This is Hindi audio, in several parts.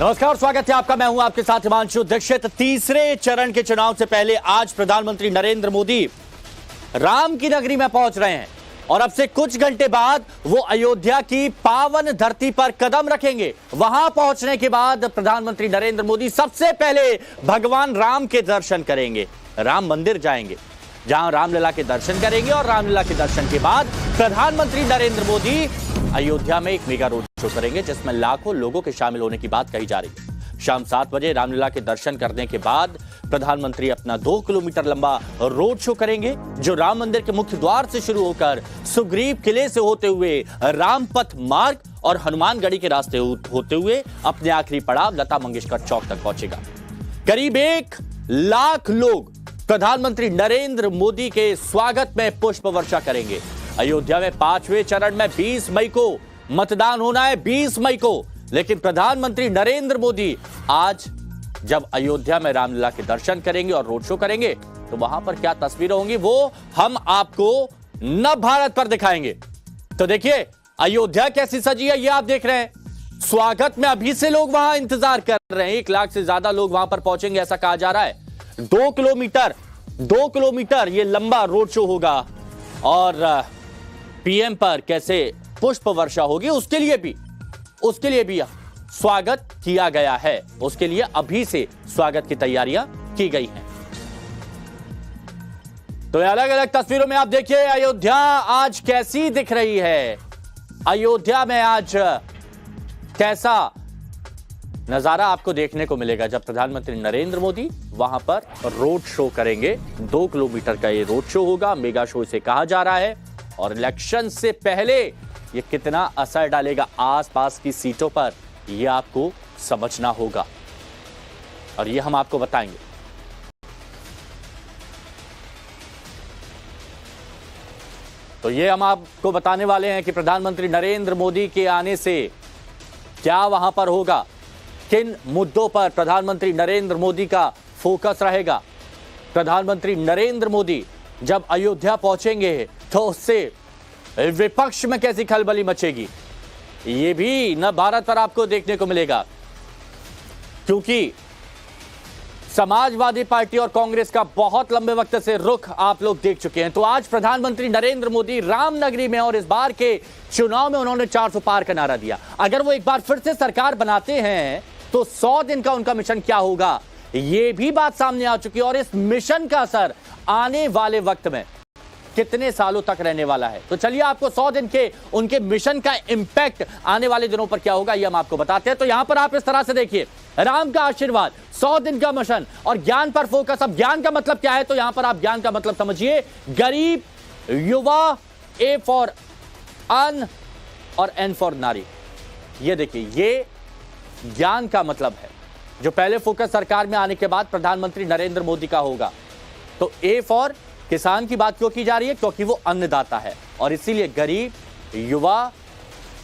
नमस्कार, स्वागत है आपका। मैं हूं आपके साथ हिमांशु दीक्षित। तीसरे चरण के चुनाव से पहले आज प्रधानमंत्री नरेंद्र मोदी राम की नगरी में पहुंच रहे हैं और अब से कुछ घंटे बाद वो अयोध्या की पावन धरती पर कदम रखेंगे। वहां पहुंचने के बाद प्रधानमंत्री नरेंद्र मोदी सबसे पहले भगवान राम के दर्शन करेंगे, राम मंदिर जाएंगे, जहां रामलला के दर्शन करेंगे और रामलला के दर्शन के बाद प्रधानमंत्री नरेंद्र मोदी अयोध्या में एक मेगा रोड शो करेंगे, जिसमें लाखों लोगों के शामिल होने की बात कही जा रही है। शाम 7 बजे रामलला के दर्शन करने के बाद प्रधानमंत्री अपना 2 किलोमीटर लंबा रोड शो करेंगे, जो राम मंदिर के मुख्य द्वार से शुरू होकर सुग्रीव किले से होते हुए रामपथ मार्ग और हनुमानगढ़ी के रास्ते होते हुए अपने आखिरी पड़ाव लता मंगेशकर चौक तक पहुंचेगा। करीब 1 लाख लोग प्रधानमंत्री नरेंद्र मोदी के स्वागत में पुष्प वर्षा करेंगे। अयोध्या में 5वें चरण में 20 मई को मतदान होना है, 20 मई को। लेकिन प्रधानमंत्री नरेंद्र मोदी आज जब अयोध्या में रामलला के दर्शन करेंगे और रोड शो करेंगे, तो वहां पर क्या तस्वीरें होंगी वो हम आपको नव भारत पर दिखाएंगे। तो देखिए अयोध्या कैसी सजी है, ये आप देख रहे हैं। स्वागत में अभी से लोग वहां इंतजार कर रहे हैं। 1 लाख से ज्यादा लोग वहां पर पहुंचेंगे, ऐसा कहा जा रहा है। 2 किलोमीटर ये लंबा रोड शो होगा और पीएम पर कैसे पुष्प वर्षा होगी उसके लिए भी स्वागत किया गया है। उसके लिए अभी से स्वागत की तैयारियां की गई हैं। तो अलग अलग तस्वीरों में आप देखिए अयोध्या आज कैसी दिख रही है। अयोध्या में आज कैसा नजारा आपको देखने को मिलेगा जब प्रधानमंत्री नरेंद्र मोदी वहां पर रोड शो करेंगे। 2 किलोमीटर का ये रोड शो होगा, मेगा शो इसे कहा जा रहा है। और इलेक्शन से पहले ये कितना असर डालेगा आसपास की सीटों पर, ये आपको समझना होगा और ये हम आपको बताएंगे। तो ये हम आपको बताने वाले हैं कि प्रधानमंत्री नरेंद्र मोदी के आने से क्या वहां पर होगा, किन मुद्दों पर प्रधानमंत्री नरेंद्र मोदी का फोकस रहेगा। प्रधानमंत्री नरेंद्र मोदी जब अयोध्या पहुंचेंगे तो उससे विपक्ष में कैसी खलबली मचेगी, ये भी नव भारत पर आपको देखने को मिलेगा। क्योंकि समाजवादी पार्टी और कांग्रेस का बहुत लंबे वक्त से रुख आप लोग देख चुके हैं। तो आज प्रधानमंत्री नरेंद्र मोदी रामनगरी में और इस बार के चुनाव में उन्होंने 400 पार का नारा दिया। अगर वो एक बार फिर से सरकार बनाते हैं तो 100 दिन का उनका मिशन क्या होगा, ये भी बात सामने आ चुकी है। और इस मिशन का असर आने वाले वक्त में कितने सालों तक रहने वाला है। तो चलिए आपको 100 दिन के उनके मिशन का इंपैक्ट आने वाले दिनों पर क्या होगा ये हम आपको बताते हैं। तो यहां पर आप इस तरह से देखिए, राम का आशीर्वाद, 100 दिन का मिशन और ज्ञान पर फोकस। अब ज्ञान का मतलब क्या है, तो यहां पर आप ज्ञान का मतलब समझिए, गरीब, युवा, ए फॉर अन और एन फॉर नारी। ये देखिए, ये ज्ञान का मतलब है जो पहले फोकस सरकार में आने के बाद प्रधानमंत्री नरेंद्र मोदी का होगा। तो ए फॉर किसान की बात क्यों की जा रही है, क्योंकि वो अन्नदाता है और इसीलिए गरीब, युवा,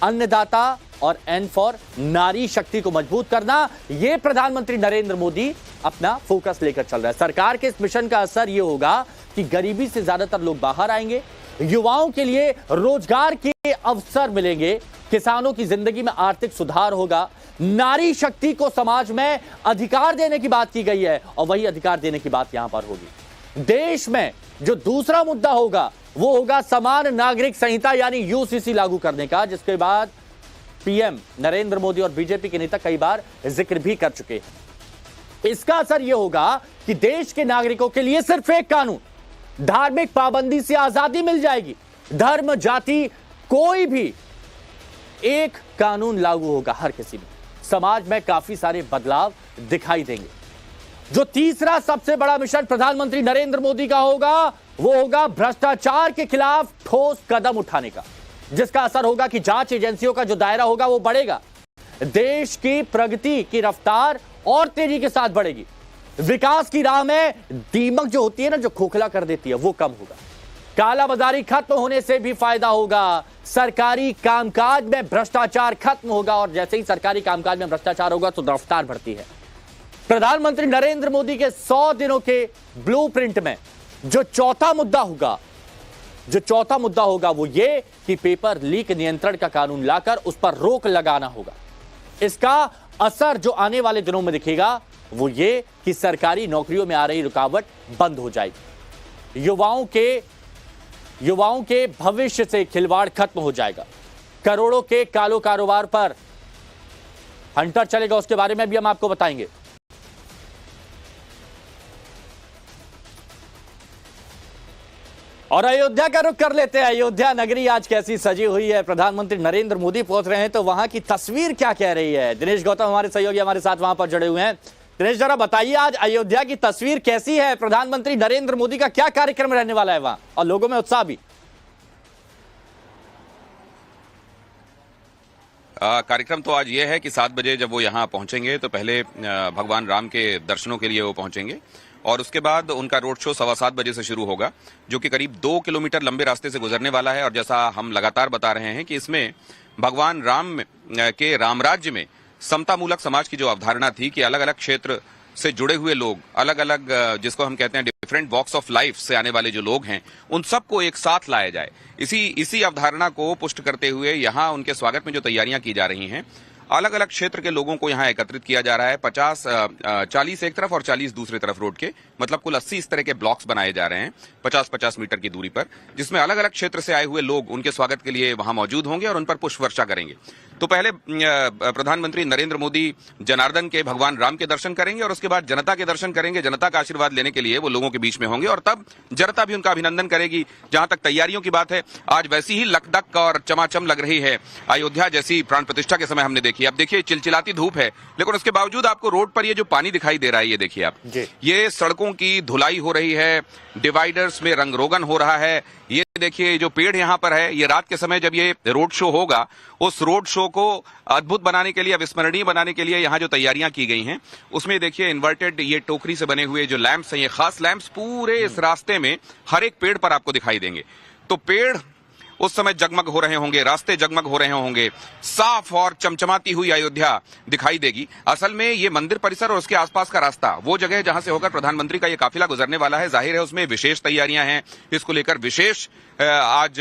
अन्नदाता और एन फॉर नारी शक्ति को मजबूत करना, ये प्रधानमंत्री नरेंद्र मोदी अपना फोकस लेकर चल रहा है। सरकार के इस मिशन का असर ये होगा कि गरीबी से ज्यादातर लोग बाहर आएंगे, युवाओं के लिए रोजगार के अवसर मिलेंगे, किसानों की जिंदगी में आर्थिक सुधार होगा, नारी शक्ति को समाज में अधिकार देने की बात की गई है और वही अधिकार देने की बात यहां पर होगी। देश में जो दूसरा मुद्दा होगा वो होगा समान नागरिक संहिता यानी यूसीसी लागू करने का, जिसके बाद पीएम नरेंद्र मोदी और बीजेपी के नेता कई बार जिक्र भी कर चुके हैं। इसका असर यह होगा कि देश के नागरिकों के लिए सिर्फ एक कानून, धार्मिक पाबंदी से आजादी मिल जाएगी। धर्म, जाति, कोई भी एक कानून लागू होगा हर किसी में। समाज में काफी सारे बदलाव दिखाई देंगे। जो तीसरा सबसे बड़ा मिशन प्रधानमंत्री नरेंद्र मोदी का होगा वो होगा भ्रष्टाचार के खिलाफ ठोस कदम उठाने का, जिसका असर होगा कि जांच एजेंसियों का जो दायरा होगा वो बढ़ेगा। देश की प्रगति की रफ्तार और तेजी के साथ बढ़ेगी। विकास की राह में दीमक जो होती है ना, जो खोखला कर देती है, वो कम होगा। कालाबाजारी खत्म होने से भी फायदा होगा। सरकारी कामकाज में भ्रष्टाचार खत्म होगा और जैसे ही सरकारी कामकाज में भ्रष्टाचार होगा तो रफ्तार बढ़ती है। प्रधानमंत्री नरेंद्र मोदी के 100 दिनों के ब्लूप्रिंट में जो चौथा मुद्दा होगा वो ये कि पेपर लीक नियंत्रण का कानून लाकर उस पर रोक लगाना होगा। इसका असर जो आने वाले दिनों में दिखेगा वो ये कि सरकारी नौकरियों में आ रही रुकावट बंद हो जाएगी, युवाओं के भविष्य से खिलवाड़ खत्म हो जाएगा, करोड़ों के कालो कारोबार पर हंटर चलेगा। उसके बारे में भी हम आपको बताएंगे। और अयोध्या का रुख कर लेते हैं। अयोध्या नगरी आज कैसी सजी हुई है, प्रधानमंत्री नरेंद्र मोदी पहुंच रहे हैं तो वहां की तस्वीर क्या कह रही है। दिनेश गौतम हमारे सहयोगी हमारे साथ वहां पर जुड़े हुए हैं। दिनेश जरा बताइए आज अयोध्या की तस्वीर कैसी है, प्रधानमंत्री नरेंद्र मोदी का क्या कार्यक्रम रहने वाला है वहां और लोगों में उत्साह भी। कार्यक्रम तो आज ये है कि 7 बजे जब वो यहाँ पहुंचेंगे तो पहले भगवान राम के दर्शनों के लिए वो पहुंचेंगे और उसके बाद उनका रोड शो 7:15 बजे से शुरू होगा, जो कि करीब 2 किलोमीटर लंबे रास्ते से गुजरने वाला है। और जैसा हम लगातार बता रहे हैं कि इसमें भगवान राम के रामराज्य में समतामूलक समाज की जो अवधारणा थी कि अलग अलग क्षेत्र से जुड़े हुए लोग, अलग अलग जिसको हम कहते हैं डिफरेंट वॉक्स ऑफ लाइफ से आने वाले जो लोग हैं, उन सबको एक साथ लाया जाए, इसी अवधारणा को पुष्ट करते हुए यहाँ उनके स्वागत में जो तैयारियां की जा रही हैं, अलग अलग क्षेत्र के लोगों को यहाँ एकत्रित किया जा रहा है। 40 एक तरफ और 40 दूसरी तरफ रोड के, मतलब कुल 80 इस तरह के ब्लॉक्स बनाए जा रहे हैं 50-50 मीटर की दूरी पर, जिसमें अलग अलग क्षेत्र से आए हुए लोग उनके स्वागत के लिए वहां मौजूद होंगे और उन पर पुष्प वर्षा करेंगे। तो पहले प्रधानमंत्री नरेंद्र मोदी जनार्दन के भगवान राम के दर्शन करेंगे और उसके बाद जनता के दर्शन करेंगे। जनता का आशीर्वाद लेने के लिए वो लोगों के बीच में होंगे और तब जनता भी उनका अभिनंदन करेगी। जहां तक तैयारियों की बात है, आज वैसी ही लकदक और चमाचम लग रही है अयोध्या जैसी प्राण प्रतिष्ठा के समय हमने देखी। अब देखिए चिलचिलाती धूप है, लेकिन उसके बावजूद आपको रोड पर ये जो पानी दिखाई दे रहा है, ये देखिए आप, ये सड़कों की धुलाई हो रही है, डिवाइडर्स में रंग रोगन हो रहा है। ये देखिए जो पेड़ यहाँ पर है, ये रात के समय जब ये रोड शो होगा, उस रोड शो को अद्भुत बनाने के लिए, अविस्मरणीय बनाने के लिए यहाँ जो तैयारियां की गई हैं, उसमें देखिए इन्वर्टेड ये टोकरी से बने हुए जो लैंप्स हैं, ये खास लैंप्स पूरे इस रास्ते में हर एक पेड़ पर आपको दिखाई देंगे। तो पेड़ उस समय जगमग हो रहे होंगे, रास्ते जगमग हो रहे होंगे, साफ और चमचमाती हुई अयोध्या दिखाई देगी। असल में ये मंदिर परिसर और उसके आसपास का रास्ता, वो जगह जहां से होकर प्रधानमंत्री का ये काफिला गुजरने वाला है, जाहिर है उसमें विशेष तैयारियां हैं। इसको लेकर विशेष आज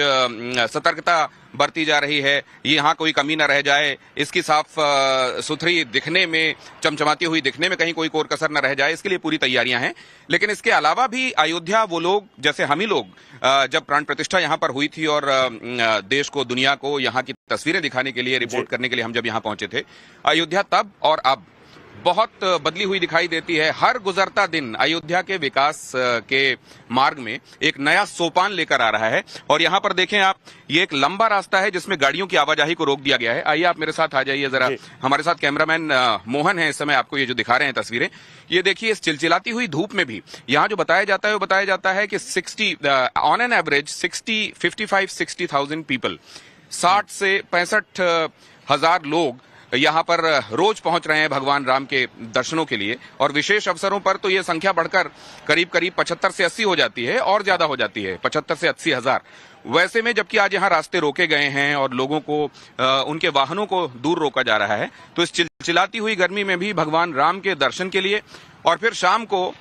सतर्कता बरती जा रही है, यहाँ कोई कमी न रह जाए, इसकी साफ सुथरी दिखने में, चमचमाती हुई दिखने में कहीं कोई कोर कसर न रह जाए, इसके लिए पूरी तैयारियां हैं। लेकिन इसके अलावा भी अयोध्या वो लोग, जैसे हम ही लोग जब प्राण प्रतिष्ठा यहाँ पर हुई थी और देश को, दुनिया को यहाँ की तस्वीरें दिखाने के लिए, रिपोर्ट करने के लिए हम जब यहाँ पहुंचे थे, अयोध्या तब और अब बहुत बदली हुई दिखाई देती है। हर गुजरता दिन अयोध्या के विकास के मार्ग में एक नया सोपान लेकर आ रहा है। और यहाँ पर देखें आप, ये एक लंबा रास्ता है जिसमें गाड़ियों की आवाजाही को रोक दिया गया है। आइए आप मेरे साथ आ जाइए जरा, हमारे साथ कैमरामैन मोहन है इस समय, आपको ये जो दिखा रहे हैं तस्वीरें, ये देखिए इस चिलचिलाती हुई धूप में भी यहाँ जो बताया जाता है, वो बताया जाता है कि 60 ऑन एन एवरेज 55-60,000 पीपल, 60 से 65,000 लोग यहाँ पर रोज पहुंच रहे हैं भगवान राम के दर्शनों के लिए। और विशेष अवसरों पर तो ये संख्या बढ़कर करीब 75 से 80 हो जाती है और ज्यादा हो जाती है, 75 से 80 हजार। वैसे में जबकि आज यहाँ रास्ते रोके गए हैं और लोगों को उनके वाहनों को दूर रोका जा रहा है, तो इस चिलचिलाती हुई गर्मी में भी भगवान राम के दर्शन के लिए और फिर शाम को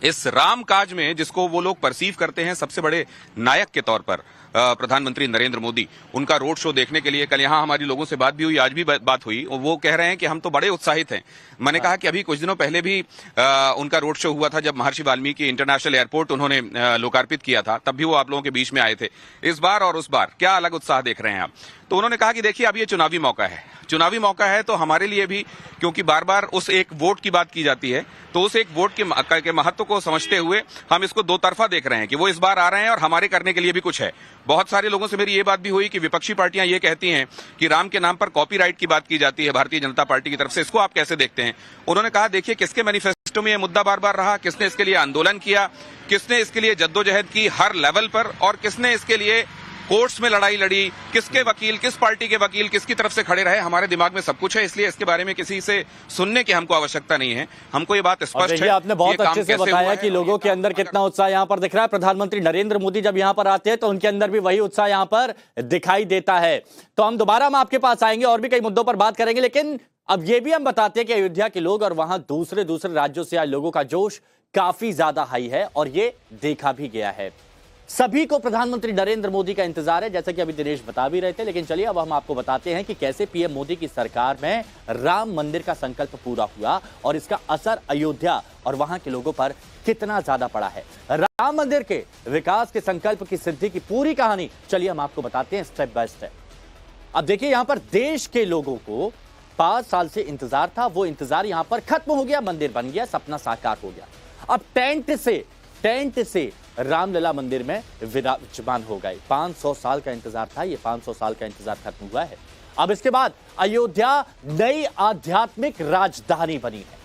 इस राम काज में, जिसको वो लोग परसीव करते हैं सबसे बड़े नायक के तौर पर, प्रधानमंत्री नरेंद्र मोदी, उनका रोड शो देखने के लिए कल यहाँ हमारी लोगों से बात भी हुई, आज भी बात हुई। वो कह रहे हैं कि हम तो बड़े उत्साहित हैं। मैंने कहा कि अभी कुछ दिनों पहले भी उनका रोड शो हुआ था जब महर्षि वाल्मीकि इंटरनेशनल एयरपोर्ट उन्होंने लोकार्पित किया था, तब भी वो आप लोगों के बीच में आए थे। इस बार और उस बार क्या अलग उत्साह देख रहे हैं आप? तो उन्होंने कहा कि देखिए अब ये चुनावी मौका है, चुनावी मौका है तो हमारे लिए भी, क्योंकि बार बार उस एक वोट की बात की जाती है, तो उस एक वोट के महत्व को समझते हुए हम इसको दो तरफा देख रहे हैं कि वो इस बार आ रहे हैं और हमारे करने के लिए भी कुछ है। बहुत सारे लोगों से मेरी ये बात भी हुई कि विपक्षी पार्टियां ये कहती हैं कि राम के नाम पर कॉपीराइट की बात की जाती है भारतीय जनता पार्टी की तरफ से, इसको आप कैसे देखते हैं? उन्होंने कहा देखिए किसके मैनिफेस्टो में ये मुद्दा बार बार रहा, किसने इसके लिए आंदोलन किया, किसने इसके लिए जद्दोजहद की हर लेवल पर, और किसने इसके लिए कोर्ट्स में लड़ाई लड़ी, किसके वकील, किस पार्टी के वकील किसकी तरफ से खड़े रहे, हमारे दिमाग में सब कुछ है। इसलिए इसके बारे में किसी से सुनने की हमको आवश्यकता नहीं है, हमको ये बात स्पष्ट है। आपने बहुत अच्छे से बताया कि लोगों के अंदर कितना उत्साह यहाँ पर दिख रहा है। प्रधानमंत्री नरेंद्र मोदी जब यहाँ पर आते हैं तो उनके अंदर भी वही उत्साह यहाँ पर दिखाई देता है। तो हम दोबारा आपके पास आएंगे और भी कई मुद्दों पर बात करेंगे, लेकिन अब ये भी हम बताते हैं कि अयोध्या के लोग और वहां दूसरे दूसरे राज्यों से आए लोगों का जोश काफी ज्यादा हाई है और ये देखा भी गया है। सभी को प्रधानमंत्री नरेंद्र मोदी का इंतजार है, जैसा कि अभी दिनेश बता भी रहे थे। लेकिन चलिए अब हम आपको बताते हैं कि कैसे पीएम मोदी की सरकार में राम मंदिर का संकल्प पूरा हुआ और इसका असर अयोध्या और वहां के लोगों पर कितना ज्यादा पड़ा है। राम मंदिर के विकास के संकल्प की सिद्धि की पूरी कहानी चलिए हम आपको बताते हैं स्टेप बाय स्टेप। अब देखिए, यहां पर देश के लोगों को 5 साल से इंतजार था, वो इंतजार यहां पर खत्म हो गया, मंदिर बन गया, सपना साकार हो गया। अब टेंट से रामलला मंदिर में विराजमान हो गए। 500 साल का इंतजार था, ये 500 साल का इंतजार खत्म हुआ है। अब इसके बाद अयोध्या नई आध्यात्मिक राजधानी बनी है।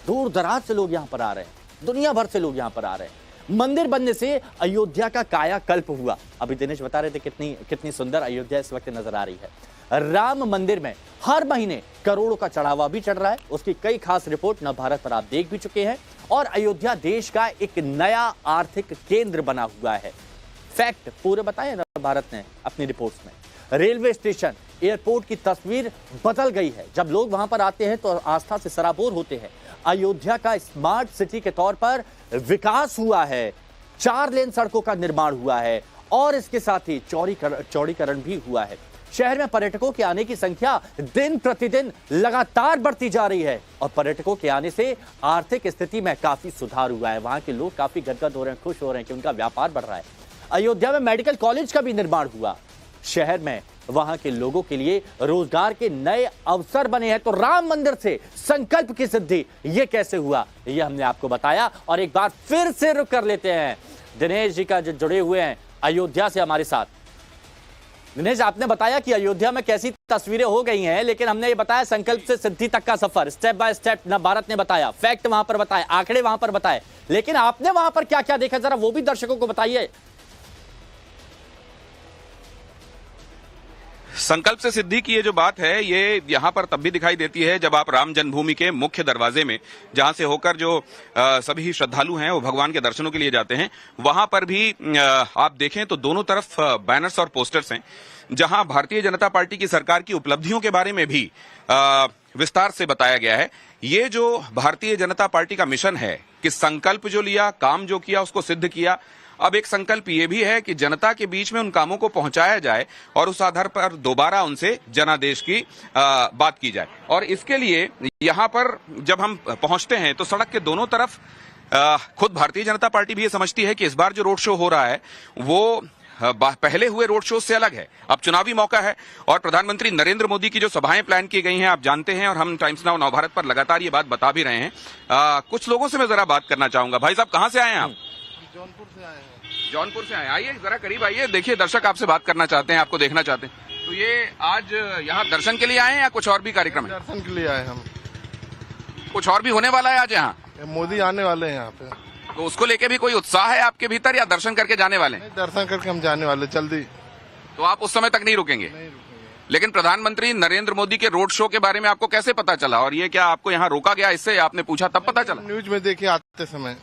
दूर दराज से लोग यहां पर आ रहे हैं, दुनिया भर से लोग यहां पर आ रहे हैं। मंदिर बनने से अयोध्या का कायाकल्प हुआ। अभी दिनेश बता रहे थे कितनी सुंदर अयोध्या इस वक्त नजर आ रही है। राम मंदिर में हर महीने करोड़ों का चढ़ावा भी चढ़ रहा है। उसकी कई खास रिपोर्ट नवभारत पर आप देख भी चुके हैं। और अयोध्या देश का एक नया आर्थिक केंद्र बना हुआ है। फैक्ट पूरे बताए नवभारत ने अपनी रिपोर्ट्स में। रेलवे स्टेशन, एयरपोर्ट की तस्वीर बदल गई है। जब लोग वहां पर आते हैं तो आस्था से सराबोर होते हैं। अयोध्या का स्मार्ट सिटी के तौर पर विकास हुआ है। 4 लेन सड़कों का निर्माण हुआ है और इसके साथ ही चौड़ीकरण भी हुआ है। शहर में पर्यटकों के आने की संख्या दिन प्रतिदिन लगातार बढ़ती जा रही है और पर्यटकों के आने से आर्थिक स्थिति में काफी सुधार हुआ है। वहां के लोग काफी गदगद हो रहे हैं, खुश हो रहे हैं कि उनका व्यापार बढ़ रहा है। अयोध्या में मेडिकल कॉलेज का भी निर्माण हुआ। शहर में वहां के लोगों के लिए रोजगार के नए अवसर बने हैं। तो राम मंदिर से संकल्प की सिद्धि ये कैसे हुआ, ये हमने आपको बताया। और एक बार फिर से रुक कर लेते हैं दिनेश जी का, जो जुड़े हुए हैं अयोध्या से हमारे साथ। दिनेश, आपने बताया कि अयोध्या में कैसी तस्वीरें हो गई हैं, लेकिन हमने ये बताया संकल्प से सिद्धि तक का सफर स्टेप बाय स्टेप नवभारत ने बताया, फैक्ट वहां पर बताए, आंकड़े वहां पर बताए। लेकिन आपने वहां पर क्या क्या देखा, जरा वो भी दर्शकों को बताइए। संकल्प से सिद्धि की ये जो बात है, ये यहाँ पर तब भी दिखाई देती है जब आप राम जन्मभूमि के मुख्य दरवाजे में, जहां से होकर जो सभी श्रद्धालु हैं वो भगवान के दर्शनों के लिए जाते हैं, वहां पर भी आप देखें तो दोनों तरफ बैनर्स और पोस्टर्स हैं, जहां भारतीय जनता पार्टी की सरकार की उपलब्धियों के बारे में भी विस्तार से बताया गया है। ये जो भारतीय जनता पार्टी का मिशन है कि संकल्प जो लिया, काम जो किया, उसको सिद्ध किया। अब एक संकल्प ये भी है कि जनता के बीच में उन कामों को पहुंचाया जाए और उस आधार पर दोबारा उनसे जनादेश की बात की जाए। और इसके लिए यहां पर जब हम पहुंचते हैं तो सड़क के दोनों तरफ खुद भारतीय जनता पार्टी भी ये समझती है कि इस बार जो रोड शो हो रहा है वो पहले हुए रोड शो से अलग है। अब चुनावी मौका है और प्रधानमंत्री नरेंद्र मोदी की जो सभाएं प्लान की गई हैं आप जानते हैं, और हम टाइम्स नाउ नवभारत पर लगातार ये बात बता भी रहे हैं। कुछ लोगों से मैं जरा बात करना चाहूंगा। भाई साहब, कहां से आए हैं आप? जौनपुर से आए हैं। जौनपुर से आए, आइए जरा करीब आइए। देखिए, दर्शक आपसे बात करना चाहते हैं, आपको देखना चाहते हैं। तो ये आज यहाँ दर्शन के लिए आए हैं या कुछ और भी कार्यक्रम है? दर्शन के लिए आए हम। कुछ और भी होने वाला है आज यहाँ? मोदी आने वाले हैं यहाँ पे, तो उसको लेके भी कोई उत्साह है आपके भीतर, या दर्शन करके जाने वाले हैं? दर्शन करके हम जाने वाले जल्दी। तो आप उस समय तक नहीं रुकेंगे? नहीं रुकेंगे। लेकिन प्रधानमंत्री नरेंद्र मोदी के रोड शो के बारे में आपको कैसे पता चला, और ये क्या आपको यहाँ रोका गया, इससे आपने पूछा तब पता चला? न्यूज में देखे आते समय।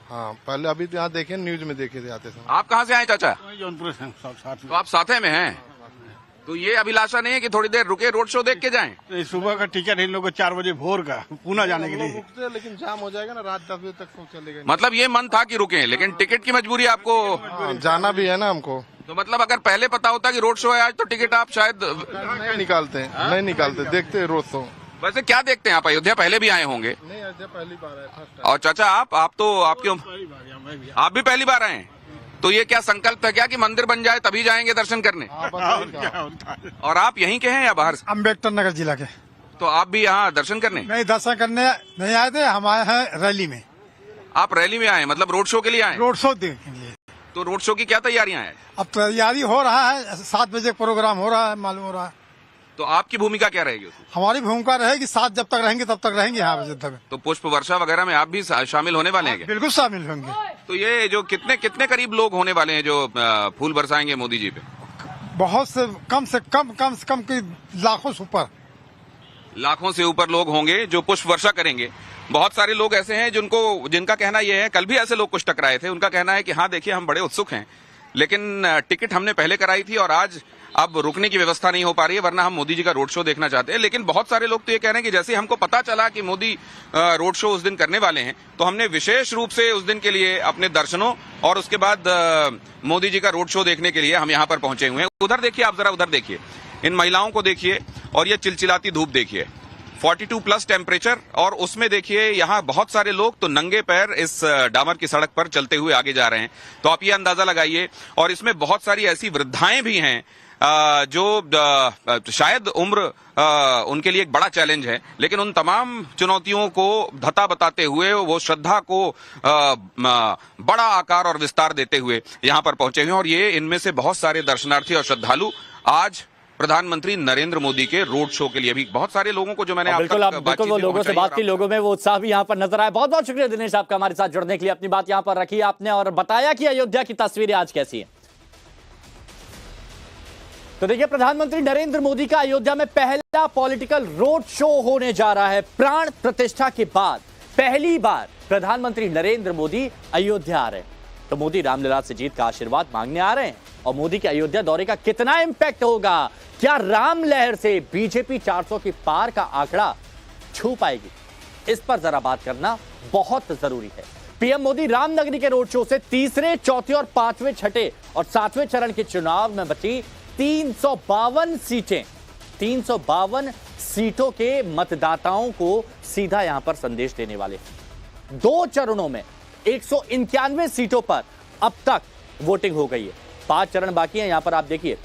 हाँ, पहले अभी तो यहाँ देखे, न्यूज में देखे थे आते समय। आप कहाँ से आए चाचा? जौनपुर से साथ में। तो आप साथे में हैं? तो ये अभिलाषा नहीं है कि थोड़ी देर रुके, रोड शो देख के जाएं? तो सुबह का टिकट इन लोगों को 4 बजे भोर का पूना जाने के लिए। रुकते हैं, लेकिन जाम हो जाएगा ना, रात 10 बजे तक तो चलेगा। मतलब ये मन था कि रुके, लेकिन टिकट की मजबूरी आपको? जाना भी है ना हमको। तो मतलब अगर पहले पता होता कि रोड शो है आज, तो टिकट आप शायद नहीं निकालते, नहीं निकालते, देखते हैं रोज शो। वैसे क्या देखते हैं आप? अयोध्या पहले भी आए होंगे? नहीं, अयोध्या पहली बार है, फर्स्ट और चाचा आप तो आपके आप भी पहली बार आए हैं? तो ये क्या संकल्प है क्या कि मंदिर बन जाए तभी जाएंगे दर्शन करने? और आप यहीं के हैं या बाहर से? अम्बेडकर नगर जिला के। तो आप भी यहाँ दर्शन करने? नहीं, दर्शन करने नहीं आए थे, हम आए हैं रैली में। आप रैली में आए, मतलब रोड शो के लिए आए? रोड शो देखने के लिए। तो रोड शो की क्या तैयारियां हैं? अब तैयारी हो रहा है, 7 बजे प्रोग्राम हो रहा है, मालूम हो रहा है। तो आपकी भूमिका क्या रहेगी उसमें? हमारी भूमिका रहेगी 7 जब तक रहेंगे तब तक रहेंगे यहाँ बजे तक। तो पुष्प वर्षा वगैरह में आप भी शामिल होने वाले हैं क्या? बिल्कुल शामिल होंगे। तो ये जो कितने करीब लोग होने वाले हैं जो फूल बरसाएंगे मोदी जी पे? बहुत से कम की लाखों से ऊपर लोग होंगे जो पुष्प वर्षा करेंगे। बहुत सारे लोग ऐसे हैं जिनका कहना यह है, कल भी ऐसे लोग कुछ टकराए थे, उनका कहना है कि हाँ देखिए हम बड़े उत्सुक हैं, लेकिन टिकट हमने पहले कराई थी और आज अब रुकने की व्यवस्था नहीं हो पा रही है, वरना हम मोदी जी का रोड शो देखना चाहते हैं। लेकिन बहुत सारे लोग तो ये कह रहे हैं कि जैसे हमको पता चला कि मोदी रोड शो उस दिन करने वाले हैं, तो हमने विशेष रूप से उस दिन के लिए अपने दर्शनों और उसके बाद मोदी जी का रोड शो देखने के लिए हम यहाँ पर पहुंचे हुए हैं। उधर देखिए, आप जरा उधर देखिए, इन महिलाओं को देखिए और ये चिलचिलाती धूप देखिए, 42+ टेम्परेचर, और उसमें देखिए यहाँ बहुत सारे लोग तो नंगे पैर इस डामर की सड़क पर चलते हुए आगे जा रहे हैं। तो आप ये अंदाजा लगाइए, और इसमें बहुत सारी ऐसी वृद्धाएं भी हैं जो शायद उम्र उनके लिए एक बड़ा चैलेंज है, लेकिन उन तमाम चुनौतियों को धता बताते हुए, वो श्रद्धा को बड़ा आकार और विस्तार देते हुए यहाँ पर पहुंचे हुए हैं। और ये इनमें से बहुत सारे दर्शनार्थी और श्रद्धालु आज प्रधानमंत्री नरेंद्र मोदी के रोड शो के लिए भी, बहुत सारे लोगों को जो मैंने बिल्कुल वो लोगों से बात की, लोगों में वो उत्साह भी यहाँ पर नजर आया। बहुत बहुत शुक्रिया दिनेश आपका हमारे साथ जुड़ने के लिए, अपनी बात यहाँ पर रखी आपने और बताया कि अयोध्या की तस्वीरें आज कैसी हैं। तो देखिए, प्रधानमंत्री नरेंद्र मोदी का अयोध्या में पहला पॉलिटिकल रोड शो होने जा रहा है। प्राण प्रतिष्ठा के बाद पहली बार प्रधानमंत्री नरेंद्र मोदी अयोध्या आ रहे हैं। तो मोदी रामलला से जीत का आशीर्वाद मांगने आ रहे हैं, और मोदी के अयोध्या दौरे का कितना इंपैक्ट होगा, क्या राम लहर से बीजेपी 400 की पार का आंकड़ा छू पाएगी, इस पर जरा बात करना बहुत जरूरी है। पीएम मोदी रामनगरी के रोड शो से तीसरे, चौथे और पांचवें, छठे और सातवें चरण के चुनाव में बची 352 सीटें, 352 सीटों के मतदाताओं को सीधा यहां पर संदेश देने वाले। 2 चरणों में 191 सीटों पर अब तक वोटिंग हो गई है। 5 चरण बाकी हैं। यहां पर आप देखिए,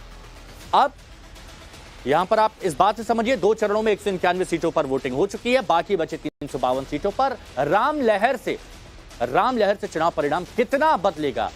अब यहां पर आप इस बात से समझिए, 2 चरणों में 191 सीटों पर वोटिंग हो चुकी है। बाकी बचे 352 सीटों पर राम लहर से चुनाव परिणाम कितना बदलेगा,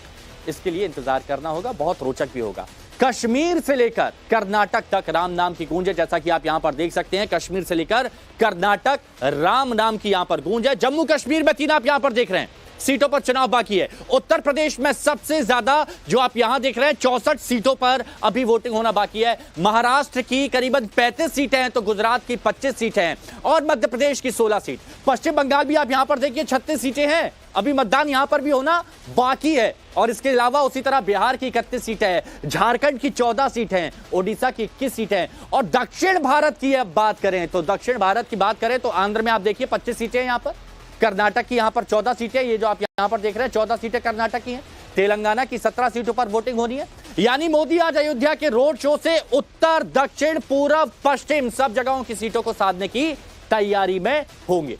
इसके लिए इंतजार करना होगा। बहुत रोचक भी होगा। कश्मीर से लेकर कर्नाटक तक राम नाम की गूंज है, जैसा कि आप यहां पर देख सकते हैं। कश्मीर से लेकर कर्नाटक राम नाम की यहां पर गूंज है। जम्मू कश्मीर में 3 आप यहां पर देख रहे हैं सीटों पर चुनाव बाकी है। उत्तर प्रदेश में सबसे ज्यादा जो आप यहां देख रहे हैं 64 सीटों पर अभी वोटिंग होना बाकी है। महाराष्ट्र की करीबन 35 सीटें हैं, तो गुजरात की 25 सीटें हैं, और मध्य प्रदेश की 16 सीट। पश्चिम बंगाल भी आप यहां पर देखिए 36 सीटें हैं, अभी मतदान यहां पर भी होना बाकी है। और इसके अलावा उसी तरह बिहार की 31 सीटें हैं, झारखंड की 14 सीटें हैं, ओडिशा की 21 सीटें हैं। और दक्षिण भारत की अब बात करें तो दक्षिण भारत की बात करें तो आंध्र में आप देखिए 25 सीटें हैं यहां पर, कर्नाटक की यहां पर 14 सीटें, ये जो आप यहां पर देख रहे हैं 14 सीटें कर्नाटक की हैं, तेलंगाना की 17 सीटों पर वोटिंग होनी है। यानी मोदी आज अयोध्या के रोड शो से उत्तर, दक्षिण, पूर्व, पश्चिम सब जगहों की सीटों को साधने की तैयारी में होंगे।